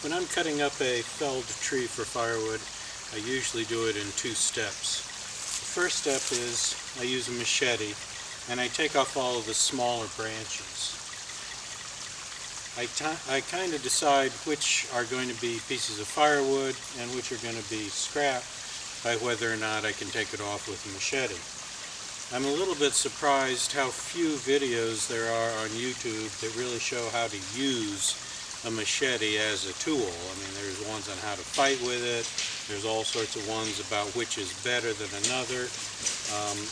When I'm cutting up a felled tree for firewood, I usually do it in two steps. The first step is I use a machete and I take off all of the smaller branches. I kind of decide which are going to be pieces of firewood and which are going to be scrap by whether or not I can take it off with a machete. I'm a little bit surprised how few videos there are on YouTube that really show how to use a machete as a tool. I mean, there's ones on how to fight with it. There's all sorts of ones about which is better than another.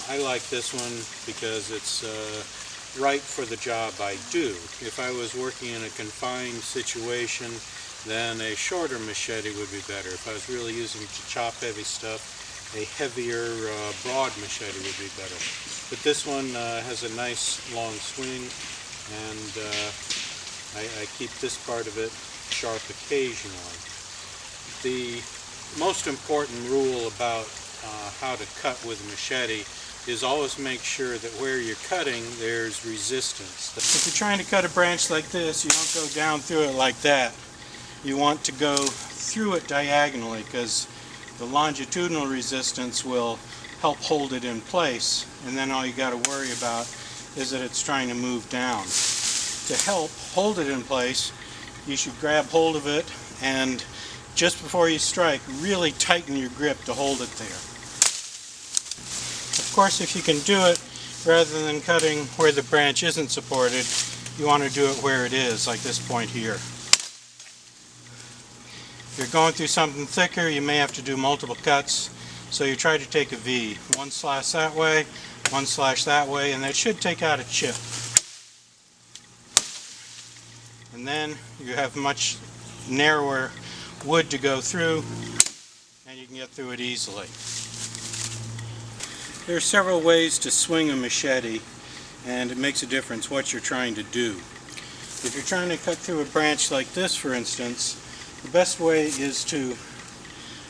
I like this one because it's right for the job I do. If I was working in a confined situation, then a shorter machete would be better. If I was really using it to chop heavy stuff, a heavier, broad machete would be better. But this one has a nice long swing, and I keep this part of it sharp occasionally. The most important rule about how to cut with a machete is always make sure that where you're cutting there's resistance. If you're trying to cut a branch like this, you don't go down through it like that. You want to go through it diagonally because the longitudinal resistance will help hold it in place, and then all you got to worry about is that it's trying to move down. To help hold it in place, you should grab hold of it and just before you strike, really tighten your grip to hold it there. Of course, if you can do it rather than cutting where the branch isn't supported, you want to do it where it is, like this point here. If you're going through something thicker, you may have to do multiple cuts, so you try to take a V. One slash that way, one slash that way, and that should take out a chip. And then you have much narrower wood to go through, and you can get through it easily. There are several ways to swing a machete, and it makes a difference what you're trying to do. If you're trying to cut through a branch like this, for instance, the best way is to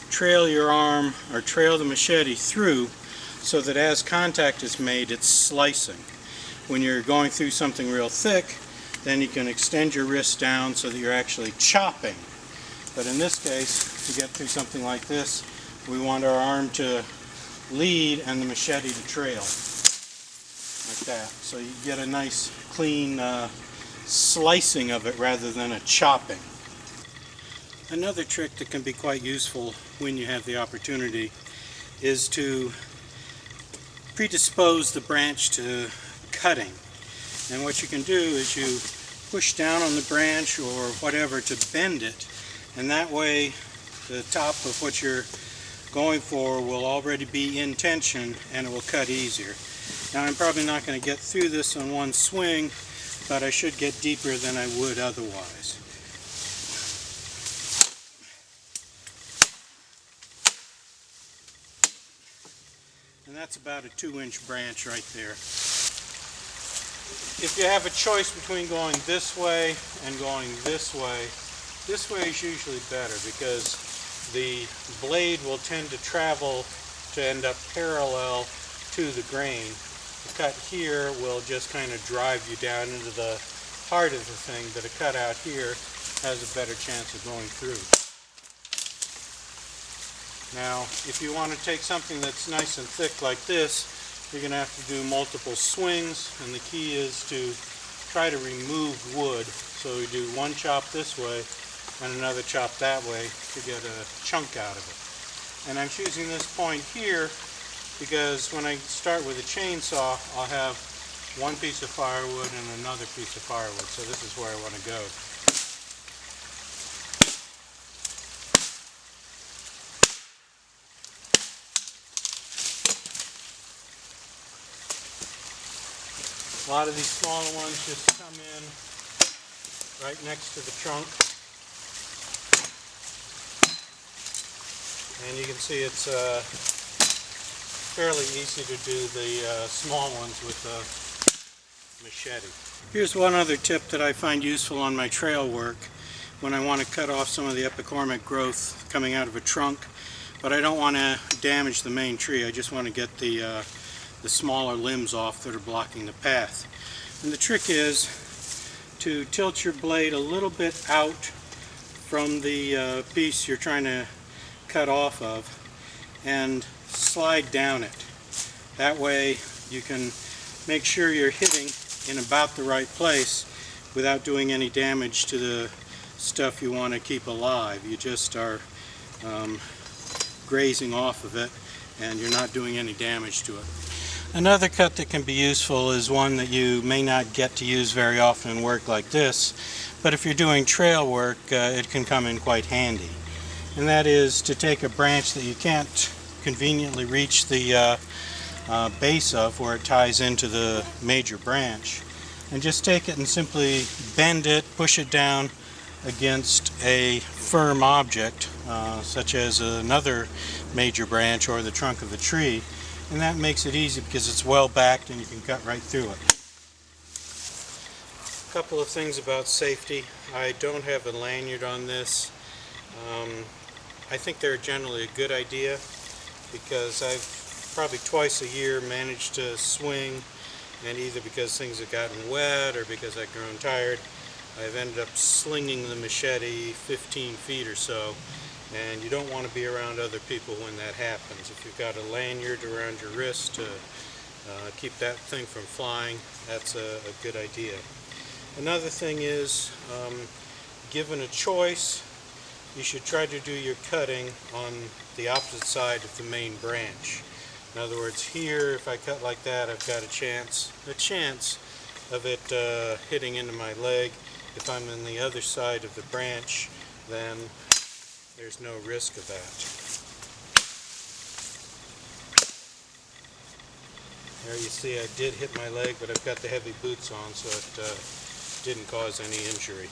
trail your arm or trail the machete through so that as contact is made, it's slicing. When you're going through something real thick, then you can extend your wrist down so that you're actually chopping. But in this case, to get through something like this, we want our arm to lead and the machete to trail, like that. So you get a nice clean slicing of it rather than a chopping. Another trick that can be quite useful when you have the opportunity is to predispose the branch to cutting. And what you can do is you push down on the branch or whatever to bend it, and that way the top of what you're going for will already be in tension and it will cut easier. Now, I'm probably not going to get through this on one swing, but I should get deeper than I would otherwise. And that's about a 2-inch branch right there. If you have a choice between going this way and going this way is usually better because the blade will tend to travel to end up parallel to the grain. The cut here will just kind of drive you down into the heart of the thing, but a cut out here has a better chance of going through. Now, if you want to take something that's nice and thick like this, you're going to have to do multiple swings, and the key is to try to remove wood. So we do one chop this way and another chop that way to get a chunk out of it. And I'm choosing this point here because when I start with a chainsaw, I'll have one piece of firewood and another piece of firewood. So this is where I want to go. A lot of these smaller ones just come in right next to the trunk. And you can see it's fairly easy to do the small ones with a machete. Here's one other tip that I find useful on my trail work when I want to cut off some of the epicormic growth coming out of a trunk, but I don't want to damage the main tree. I just want to get the smaller limbs off that are blocking the path. And the trick is to tilt your blade a little bit out from the piece you're trying to cut off of and slide down it. That way you can make sure you're hitting in about the right place without doing any damage to the stuff you want to keep alive. You just are grazing off of it and you're not doing any damage to it. Another cut that can be useful is one that you may not get to use very often in work like this, but if you're doing trail work it can come in quite handy. And that is to take a branch that you can't conveniently reach the base of where it ties into the major branch, and just take it and simply bend it, push it down against a firm object such as another major branch or the trunk of a tree, and that makes it easy because it's well backed and you can cut right through it. A couple of things about safety. I don't have a lanyard on this. I think they're generally a good idea because I've probably twice a year managed to swing, and either because things have gotten wet or because I've grown tired, I've ended up slinging the machete 15 feet or so, and you don't want to be around other people when that happens. If you've got a lanyard around your wrist to keep that thing from flying, that's a good idea. Another thing is, given a choice, you should try to do your cutting on the opposite side of the main branch. In other words, here, if I cut like that, I've got a chance of it hitting into my leg. If I'm on the other side of the branch, then there's no risk of that. There you see I did hit my leg, but I've got the heavy boots on, so it didn't cause any injury.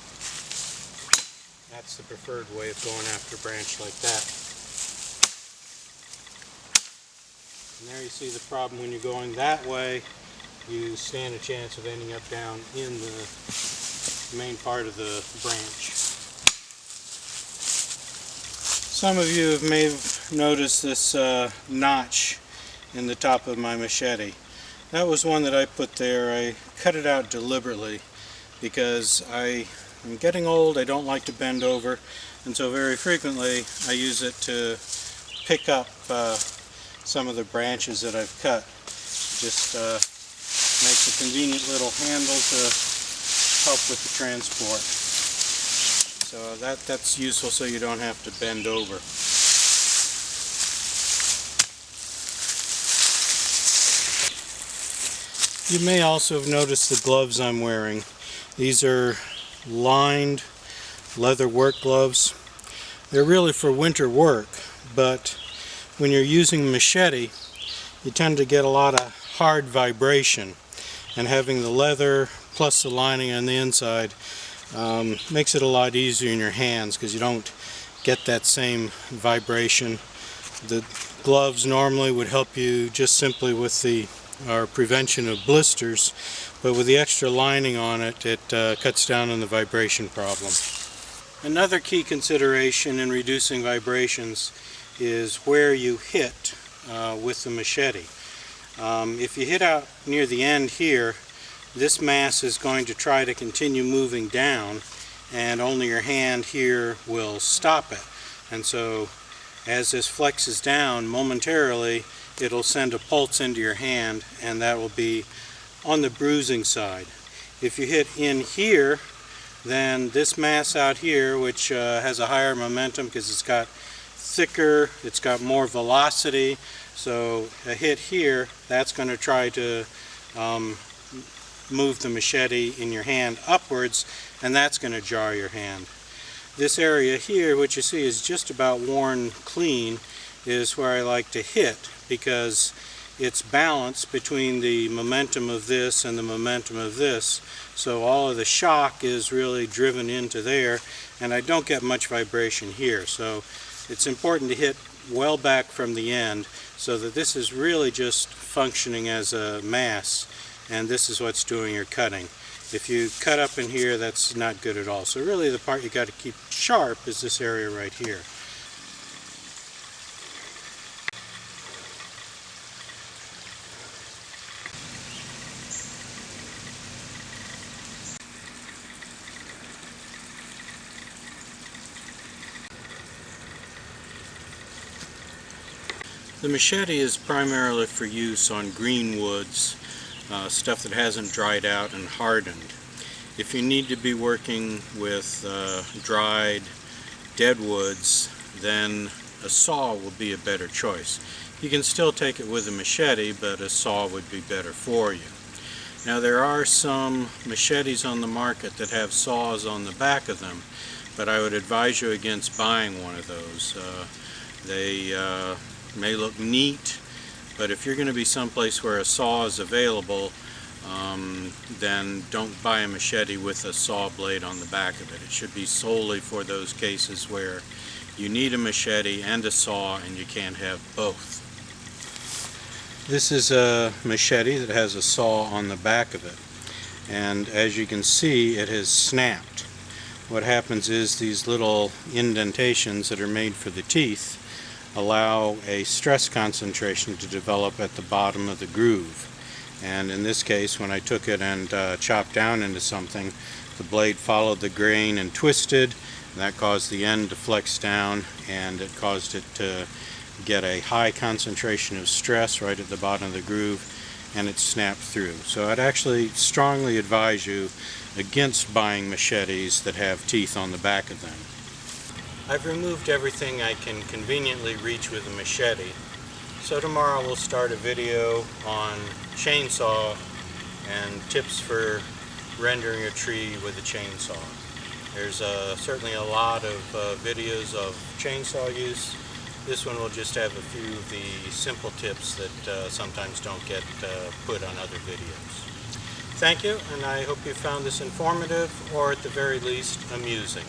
That's the preferred way of going after a branch like that. And there you see the problem: when you're going that way, you stand a chance of ending up down in the main part of the branch. Some of you may have noticed this notch in the top of my machete. That was one that I put there. I cut it out deliberately because I'm getting old, I don't like to bend over, and so very frequently I use it to pick up some of the branches that I've cut. Just makes a convenient little handle to help with the transport. So that's useful so you don't have to bend over. You may also have noticed the gloves I'm wearing. These are lined leather work gloves. They're really for winter work, but when you're using a machete, you tend to get a lot of hard vibration, and having the leather plus the lining on the inside makes it a lot easier in your hands because you don't get that same vibration. The gloves normally would help you just simply with the prevention of blisters, but with the extra lining on it, it cuts down on the vibration problem. Another key consideration in reducing vibrations is where you hit with the machete. If you hit out near the end here, this mass is going to try to continue moving down, and only your hand here will stop it. And so as this flexes down momentarily, it'll send a pulse into your hand, and that will be on the bruising side. If you hit in here, then this mass out here, which has a higher momentum because it's got thicker, it's got more velocity, so a hit here, that's going to try to move the machete in your hand upwards, and that's going to jar your hand. This area here, which you see is just about worn clean, is where I like to hit because it's balanced between the momentum of this and the momentum of this, so all of the shock is really driven into there, and I don't get much vibration here. So it's important to hit well back from the end so that this is really just functioning as a mass, and this is what's doing your cutting. If you cut up in here, that's not good at all. So really the part you got to keep sharp is this area right here. The machete is primarily for use on green woods, stuff that hasn't dried out and hardened. If you need to be working with dried dead woods, then a saw will be a better choice. You can still take it with a machete, but a saw would be better for you. Now there are some machetes on the market that have saws on the back of them, but I would advise you against buying one of those. They may look neat, but if you're going to be someplace where a saw is available, then don't buy a machete with a saw blade on the back of it. It should be solely for those cases where you need a machete and a saw and you can't have both. This is a machete that has a saw on the back of it, and as you can see, it has snapped. What happens is these little indentations that are made for the teeth allow a stress concentration to develop at the bottom of the groove. And in this case, when I took it and chopped down into something, the blade followed the grain and twisted, and that caused the end to flex down, and it caused it to get a high concentration of stress right at the bottom of the groove, and it snapped through. So I'd actually strongly advise you against buying machetes that have teeth on the back of them. I've removed everything I can conveniently reach with a machete. So tomorrow we'll start a video on chainsaw and tips for rendering a tree with a chainsaw. There's certainly a lot of videos of chainsaw use. This one will just have a few of the simple tips that sometimes don't get put on other videos. Thank you, and I hope you found this informative, or at the very least, amusing.